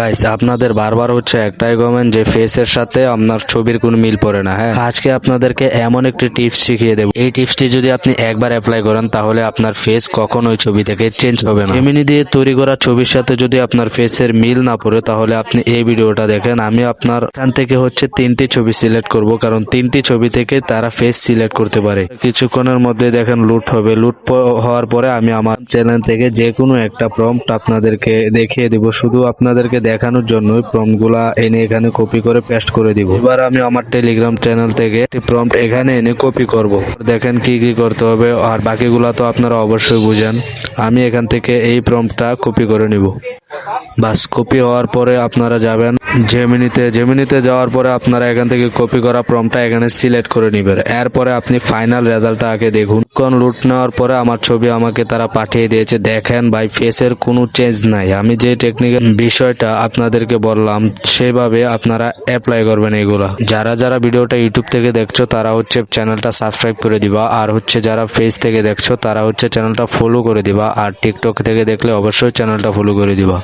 Guys আপনাদের বারবার হচ্ছে একটাই কমেন্ট যে ফেসের সাথে আপনার ছবির কোনো মিল পড়ে না। হ্যাঁ, আজকে আপনাদেরকে এমন একটি টিপস শিখিয়ে দেব। এই টিপসটি যদি আপনি একবার অ্যাপ্লাই করেন তাহলে আপনার ফেস কখনোই ছবি থেকে চেঞ্জ হবে না। জেমিনি দিয়ে তৈরি করা ছবির সাথে যদি আপনার ফেসের মিল না পড়ে তাহলে আপনি এই ভিডিওটা দেখেন। আমি আপনার এখান থেকে হচ্ছে 3টি ছবি সিলেক্ট করব, কারণ 3টি ছবি থেকে তারা ফেস সিলেক্ট করতে পারে। কিছুক্ষণের মধ্যে দেখেন লুট হবে। লুট হওয়ার পরে আমি আমার চ্যানেল থেকে যে কোনো একটা প্রম্পট আপনাদেরকে দেখিয়ে দিব, শুধু আপনাদেরকে দেখানোর জন্যই প্রম্পট গুলা এনে এখানে কপি করে পেস্ট করে দিব। এবার আমি আমার টেলিগ্রাম চ্যানেল থেকে একটি প্রম্পট এখানে এনে কপি করব। দেখেন কি কি করতে হবে, আর বাকিগুলা তো আপনারা অবশ্যই বুঝেন। আমি এখান থেকে এই প্রম্পটটা কপি করে নিব। বাস কপি হওয়ার পরে আপনারা যাবেন জেমিনিতে যাওয়ার পরে আপনারা এখান থেকে কপি করা প্রম্পটটা এখানে সিলেক্ট করে নেবেন। এরপরে আপনি ফাইনাল রেজাল্টটা আগে দেখুন। কোন লুট নেওয়ার পরে আমার ছবি আমাকে তারা পাঠিয়ে দিয়েছে। দেখেন ভাই, ফেসের কোনো চেঞ্জ নাই। আমি যে টেকনিক্যাল বিষয়টা আপনাদেরকে বললাম সেভাবে আপনারা অ্যাপ্লাই করবেন এগুলা। যারা যারা ভিডিওটা ইউটিউব থেকে দেখছো তারা হচ্ছে চ্যানেলটা সাবস্ক্রাইব করে দিবা, আর হচ্ছে যারা ফেস থেকে দেখছো তারা হচ্ছে চ্যানেলটা ফলো করে দিবা, আর টিকটক থেকে দেখলে অবশ্যই চ্যানেলটা ফলো করে দিবা।